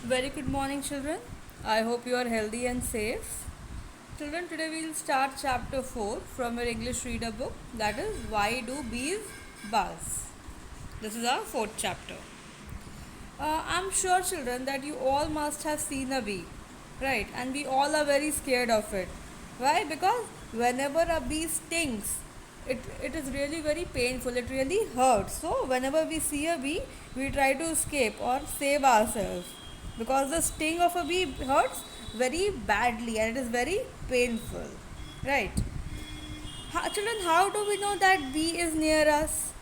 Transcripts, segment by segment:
Very good morning, children. I hope you are healthy and safe. Children, today we will start chapter 4 from your English reader book, that is, Why Do Bees Buzz? This is our fourth chapter. I'm sure, children, that you all must have seen a bee, right? And we all are very scared of it. Why? Because whenever a bee stings, it is really very painful, it really hurts. So, whenever we see a bee, we try to escape or save ourselves because the sting of a bee hurts very badly and it is very painful, right? Children, how do we know that bee is near us?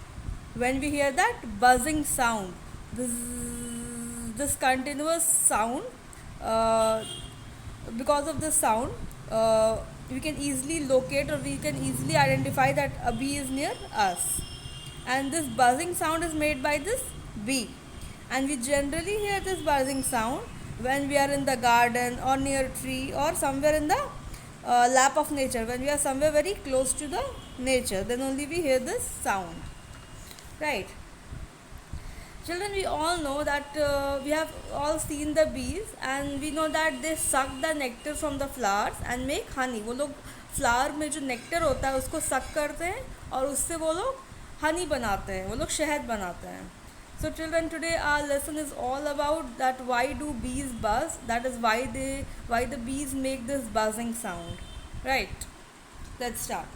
When we hear that buzzing sound, this continuous sound, uh, because of this sound, we can easily locate or we can easily identify that a bee is near us. And this buzzing sound is made by this bee. And we generally hear this buzzing sound when we are in the garden or near a tree or somewhere in the lap of nature. When we are somewhere very close to the nature, then only we hear this sound. Right. Children, we all know that we have all seen the bees and we know that they suck the nectar from the flowers and make honey. वो लोग flower में जो nectar होता है उसको सक करते हैं और उससे वो लोग हनी बनाते हैं, वो लोग शहद बनाते हैं. So children, today our lesson is all about that why do bees buzz? That is why the bees make this buzzing sound. Right. Let's start.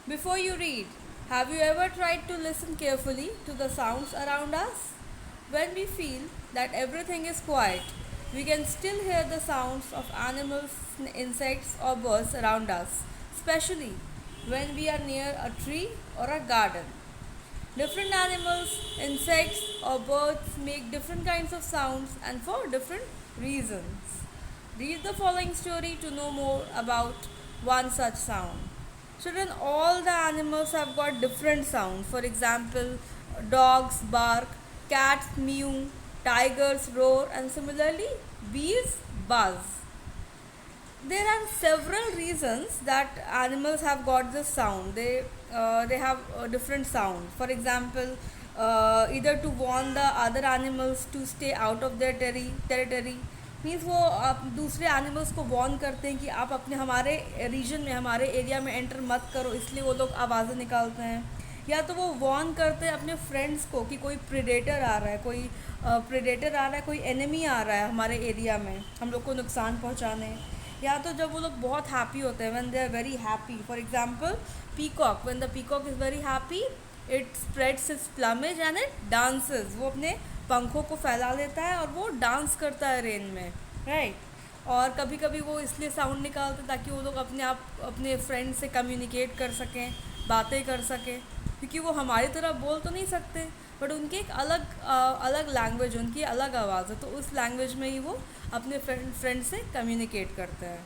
Before you read, have you ever tried to listen carefully to the sounds around us? When we feel that everything is quiet, we can still hear the sounds of animals, insects, or birds around us, especially when we are near a tree or a garden. Different animals, insects, or birds make different kinds of sounds and for different reasons. Read the following story to know more about one such sound. Children, all the animals have got different sounds. For example, dogs bark, cats mew, tigers roar, and similarly, bees buzz. There are several reasons that animals have got this sound. They have a different sound. For example, either to warn the other animals to stay out of their territory. Means वो आप दूसरे animals को Warne करते हैं कि आप अपने हमारे रीजन में हमारे एरिया में एंटर मत करो, इसलिए वो लोग आवाज़ें निकालते हैं. या तो वो वॉर्न करते हैं अपने फ्रेंड्स को कि कोई प्रेडेटर आ रहा है, कोई एनिमी आ रहा है हमारे एरिया में हम लोग को नुकसान पहुंचाने. या तो जब वो लोग बहुत हैप्पी होते हैं, when they are very happy. For example, peacock, when the peacock is very happy, it spreads its plumage and it dances. वो अपने पंखों को फैला लेता है और वो डांस करता है रेन में, राइट. और कभी कभी वो इसलिए साउंड निकालते हैं ताकि वो लोग अपने फ्रेंड से कम्युनिकेट कर सकें, बातें कर सकें, क्योंकि वो हमारी तरह बोल तो नहीं सकते, बट उनकी एक अलग लैंग्वेज, उनकी अलग आवाज़ है, तो उस लैंग्वेज में ही वो अपने फ्रेंड से कम्युनिकेट करते हैं.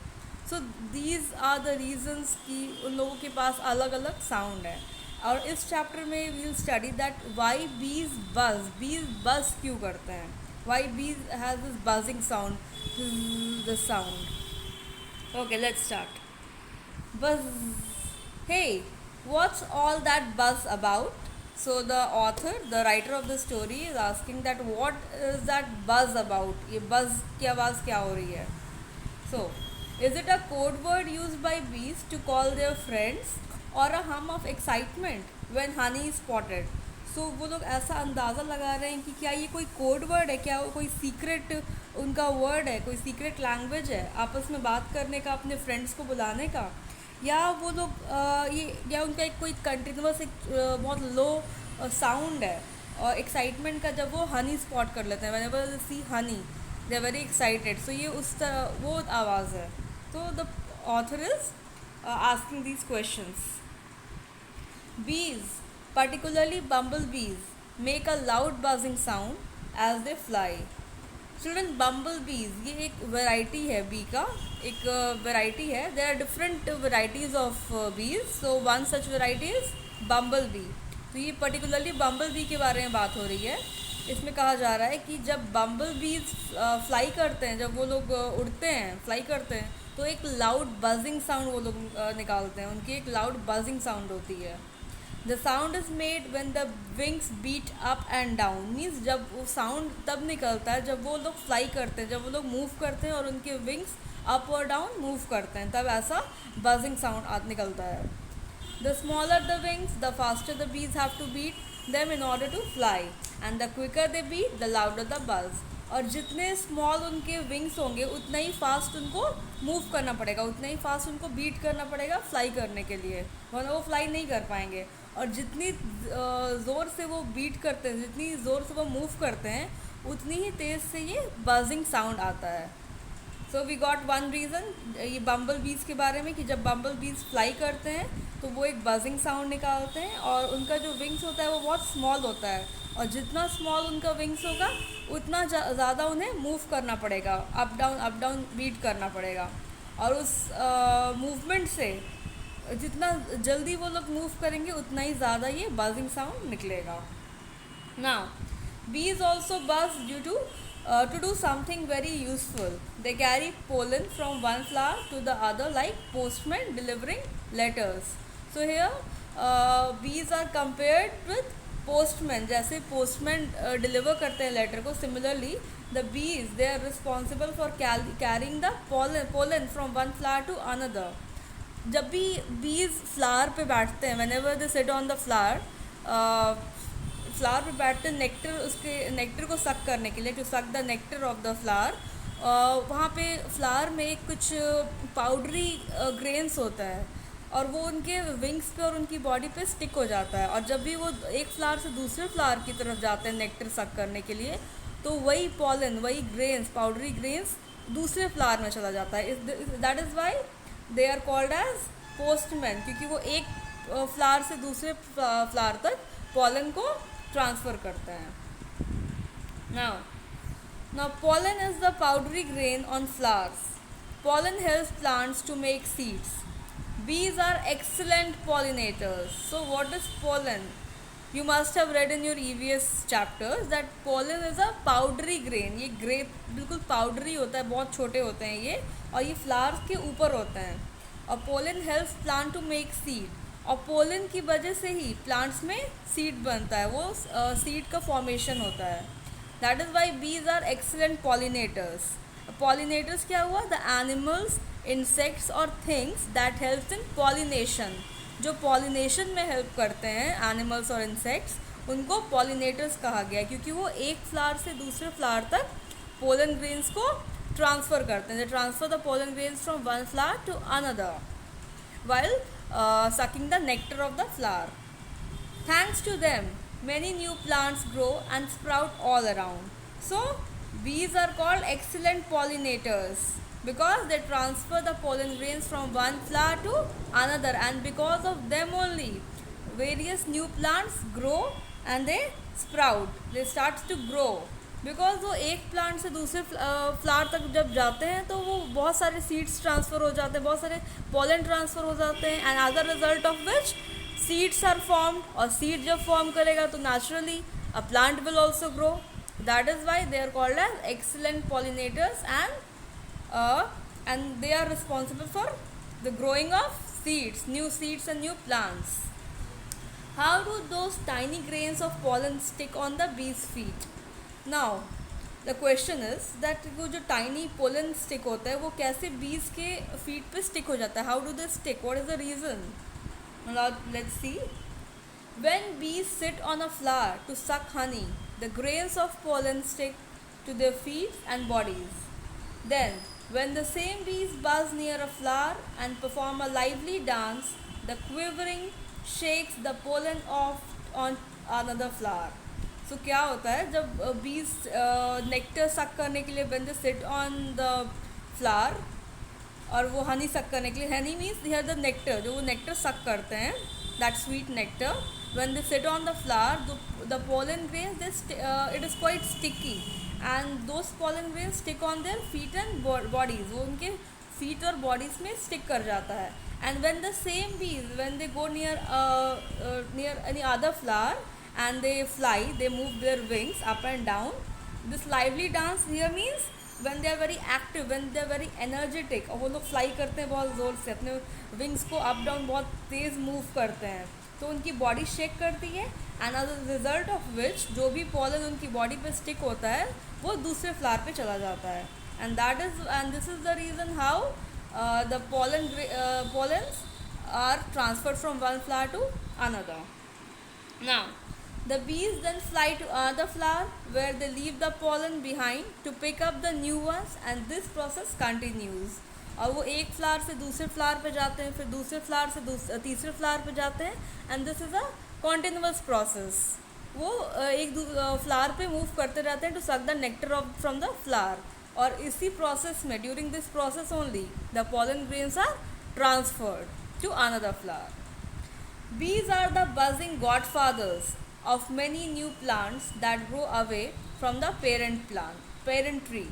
So these are the reasons कि उन लोगों के पास अलग अलग साउंड है. और इस चैप्टर में we will study that why bees buzz क्यों करते हैं, why bees has this buzzing sound, this sound. Okay, let's start. Buzz. Hey, what's all that buzz about? So the author, the writer of the story is asking that what is that buzz about? ये buzz की आवाज़ क्या हो रही है? So, is it a code word used by bees to call their friends or a hum of excitement when honey is spotted? सो वो लोग ऐसा अंदाज़ा लगा रहे हैं कि क्या ये कोई कोड वर्ड है, क्या वो कोई सीक्रेट उनका वर्ड है, कोई सीक्रेट लैंग्वेज है आपस में बात करने का, अपने फ्रेंड्स को बुलाने का, या वो लोग ये या उनका एक कोई कंटिन्यूस एक बहुत लो साउंड है और एक्साइटमेंट का जब वो हनी स्पॉट कर लेते हैं. Whenever they see honey they are very excited. So ये उस तरह वो आवाज़ है. तो the author is asking these questions. Bees, particularly bumblebees, make a loud buzzing sound as they fly. Children, bumblebees ये एक वैरायटी है बी का, एक वैरायटी है. There are different varieties of bees. So one such variety is bumble bee. तो ये particularly बम्बल B के बारे में बात हो रही है. इसमें कहा जा रहा है कि जब बम्बल बीज फ्लाई करते हैं, जब वो लोग उड़ते हैं, फ्लाई करते हैं, तो एक लाउड बजिंग साउंड वो लोग निकालते हैं. उनकी एक लाउड बजिंग साउंड होती है. The sound is made when the wings beat up and down, means जब वो साउंड तब निकलता है जब वो लोग फ्लाई करते हैं, जब वो लोग मूव करते हैं और उनके विंग्स अप और डाउन मूव करते हैं, तब ऐसा बजिंग साउंड निकलता है. The smaller the wings the faster the bees have to beat them in order to fly, and the quicker they beat the louder the buzz. और जितने small उनके विंग्स होंगे उतना ही फास्ट उनको मूव करना पड़ेगा, उतना ही फास्ट उनको बीट करना पड़ेगा फ्लाई करने के लिए, वरना वो फ्लाई नहीं कर पाएंगे. और जितनी ज़ोर से वो बीट करते हैं, जितनी ज़ोर से वो मूव करते हैं, उतनी ही तेज़ से ये बजिंग साउंड आता है. So we got one reason ये बम्बल बीज के बारे में, कि जब बम्बल बीज फ्लाई करते हैं तो वो एक बजिंग साउंड निकालते हैं, और उनका जो विंग्स होता है वो बहुत स्मॉल होता है, और जितना स्मॉल उनका विंग्स होगा उतना ज़्यादा उन्हें मूव करना पड़ेगा, अप डाउन बीट करना पड़ेगा. और उस मूवमेंट से जितना जल्दी वो लोग मूव करेंगे उतना ही ज़्यादा ये बजिंग साउंड निकलेगा. Now bees also buzz due to do something very useful. They carry pollen from one flower to the other like postmen delivering letters. So here bees are compared with postmen. जैसे postman deliver करते हैं letter को, similarly the bees they are responsible for carrying the pollen from one flower to another. जब भी bees flower पे बैठते हैं, whenever they sit on the flower, flower पे बैठते हैं नेक्टर, उसके नेक्टर को सक करने के लिए, to suck the nectar of the flower. वहाँ पे फ्लावर में कुछ पाउडरी ग्रेन्स होता है, और वो उनके विंग्स पे और उनकी बॉडी पे स्टिक हो जाता है. और जब भी वो एक फ्लावर से दूसरे फ्लावर की तरफ जाते हैं नेक्टर सक करने के लिए, तो वही पॉलन, वही ग्रेन्स, पाउडरी ग्रेन्स दूसरे फ्लावर में चला जाता है. That is why they are called as postman, क्योंकि वो एक फ्लावर से दूसरे फ्लावर तक पॉलन को ट्रांसफ़र करते हैं. Now pollen is the powdery grain on flowers. Pollen helps plants to make seeds. Bees are excellent pollinators. So what is pollen? You must have read in your EVS chapters that pollen is a powdery grain. ये grain बिल्कुल powdery होता है, बहुत छोटे होते हैं ये, और ये फ्लावर्स के ऊपर होते हैं. और pollen helps plant to make seed. और पोलन की वजह से ही प्लांट्स में सीड बनता है, वो सीड का फॉर्मेशन होता है. That is Y bees are excellent pollinators. Pollinators क्या हुआ? द एनिमल्स, इंसेक्ट्स और things that helps in pollination. जो पॉलिनेशन में हेल्प करते हैं एनिमल्स और इंसेक्ट्स, उनको पॉलिनेटर्स कहा गया, क्योंकि वो एक फ्लावर से दूसरे फ्लावर तक पोलन ग्रेन्स को ट्रांसफ़र करते हैं. They transfer the pollen grains from one flower to another while sucking the nectar of the flower. Thanks to them, many new plants grow and sprout all around. So, bees are called excellent pollinators because they transfer the pollen grains from one flower to another, and because of them only, various new plants grow and they sprout. They start to grow. Because वो एक plant से दूसरे flower तक जब जाते हैं तो वो बहुत सारे सीड्स ट्रांसफ़र हो जाते हैं, बहुत सारे पॉलन ट्रांसफ़र हो जाते हैं, and as a result of which seeds are formed. और सीड जब फॉर्म करेगा तो naturally a plant will also grow. That is why they are called as excellent pollinators, and they are responsible for the growing of seeds, new seeds and new plants. How do those tiny grains of pollen stick on the bees feet? Now the question is that वो जो tiny pollen stick होता है वो कैसे bees के feet पे stick हो जाता है? How do they stick? What is the reason? Now let's see. When bees sit on a flower to suck honey, the grains of pollen stick to their feet and bodies. Then, when the same bees buzz near a flower and perform a lively dance, the quivering shakes the pollen off on another flower. So क्या होता है जब बीज nectar सक करने के लिए when they sit on the flower, और वो हनी सक करने के लिए, Honey means here the nectar, जो वो नेक्टर सक करते हैं, that sweet nectar, when they sit on the flower, the pollen grains it is quite sticky, and those pollen grains stick on their feet and bodies. वो उनके feet और bodies में stick कर जाता है. And when the same bees, when they go near any other flower and they fly, they move their wings up and down. This lively dance here means when they are very active, when they are very energetic, और वो लोग fly करते हैं बहुत ज़ोर से, अपने wings को अप डाउन बहुत तेज़ मूव करते हैं. तो उनकी बॉडी शेक करती है, and as a result of which जो भी पॉलन उनकी बॉडी पे स्टिक होता है वो दूसरे फ्लावर पे चला जाता है, and this is the reason how the pollens are transferred from one flower to another. Now, the bees then fly to another flower where they leave the pollen behind to pick up the new ones, and this process continues. और वो एक flower से दूसरे flower पे जाते हैं, फिर दूसरे फ्लावर से तीसरे फ्लावर पे जाते हैं, and this is a continuous process. वो एक फ्लावर पे मूव करते रहते हैं to suck the nectar of from the flower, और इसी प्रोसेस में during this process only the pollen grains are transferred to another flower. Bees are the buzzing godfathers of many new plants that grow away from the parent tree.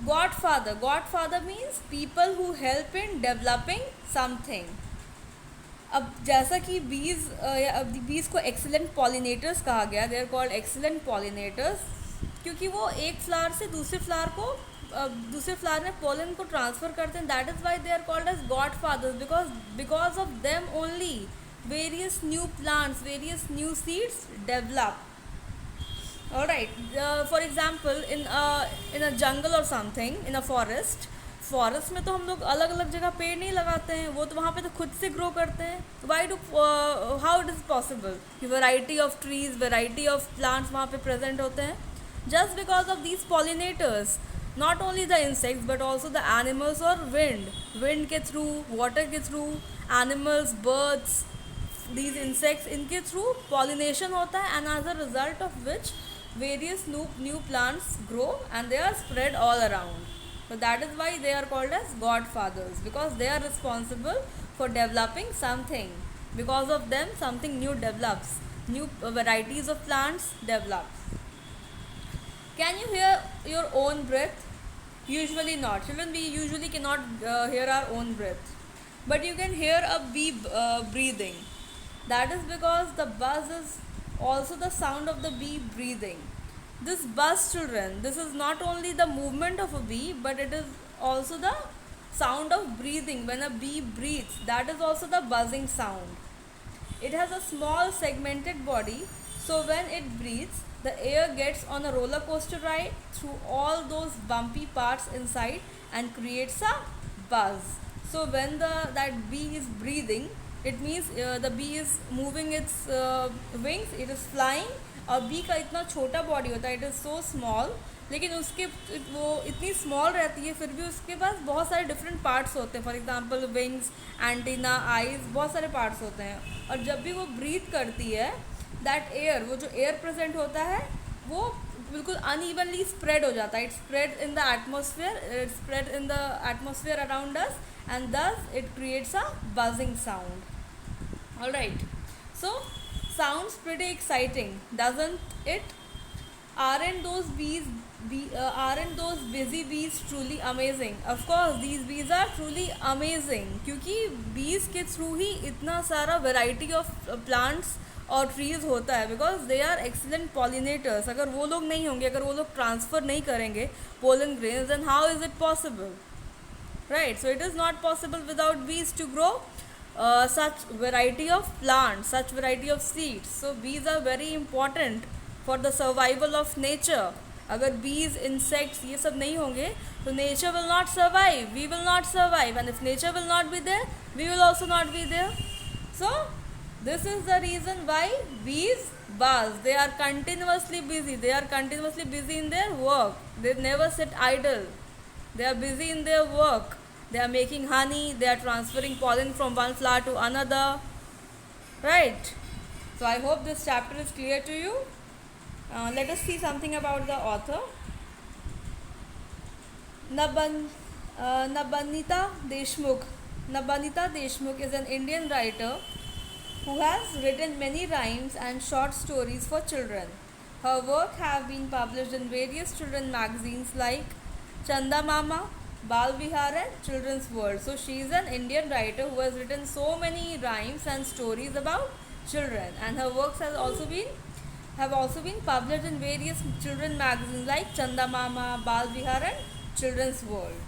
Godfather means people who help in developing something. अब जैसा कि बीज को excellent pollinators कहा गया, they are called excellent pollinators, क्योंकि वो एक फ्लावर से दूसरे फ्लावर में पोलन को ट्रांसफ़र करते हैं. That is why they are called as godfathers, because of them only various new plants, various new seeds develop. All right, for example, in a jungle or something, in a forest में तो हम लोग अलग अलग जगह पेड़ नहीं लगाते हैं, वो तो वहाँ पे तो खुद से ग्रो करते हैं. हाउ इट इज़ पॉसिबल कि variety of trees, variety of plants वहाँ पे प्रेजेंट होते हैं? Just because of these pollinators, not only the insects but also the animals और विंड के थ्रू, वाटर के through, animals, birds, these insects, इनके through pollination होता है, and as a result of which various new plants grow and they are spread all around. So that is why they are called as godfathers, because they are responsible for developing something. Because of them something new develops, new varieties of plants develop. Can you hear your own breath? Usually not. Children, we usually cannot hear our own breath, but you can hear a bee breathing. That is because the buzz is also the sound of the bee breathing. This buzz, children, this is not only the movement of a bee, but it is also the sound of breathing. When a bee breathes, that is also the buzzing sound. It has a small segmented body, so when it breathes, the air gets on a roller coaster ride through all those bumpy parts inside and creates a buzz. So when that bee is breathing, it means the bee is moving its wings, it is flying. और B का इतना छोटा body होता है, it is so small, लेकिन वो इतनी small रहती है फिर भी उसके पास बहुत सारे डिफरेंट पार्ट्स होते हैं. For example wings, antenna, eyes, बहुत सारे पार्ट्स होते हैं. और जब भी वो ब्रीथ करती है, दैट एयर, वो जो एयर प्रेजेंट होता है वो बिल्कुल अनइवनली स्प्रेड हो जाता है. It spread in the atmosphere around us, and thus it creates a buzzing sound. All right, so sounds pretty exciting, doesn't it? Aren't those busy bees truly amazing? Of course these bees are truly amazing, क्योंकि bees के through ही इतना सारा variety of plants और trees होता है, because they are excellent pollinators. अगर वो लोग नहीं होंगे, अगर वो लोग ट्रांसफ़र नहीं करेंगे pollen grains, then how is it possible? Right, so it is not possible without bees to grow such variety of plants, such variety of seeds. So bees are very important for the survival of nature. अगर bees, insects ये सब नहीं होंगे तो nature will not survive, we will not survive, and if nature will not be there, we will also not be there. So this is the reason why bees buzz. They are continuously busy. They are continuously busy in their work. They never sit idle. They are busy in their work. They are making honey. They are transferring pollen from one flower to another. Right? So I hope this chapter is clear to you. Let us see something about the author. Nabanita Deshmukh. Nabanita Deshmukh is an Indian writer who has written many rhymes and short stories for children. Her work have been published in various children magazines like Chanda Mama, Bal Vihar and Children's World. So she is an Indian writer who has written so many rhymes and stories about children, and her works have also been published in various children magazines like Chanda Mama, Bal Vihar and Children's World.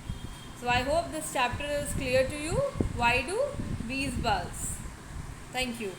So I hope this chapter is clear to you. Why do bees buzz? Thank you.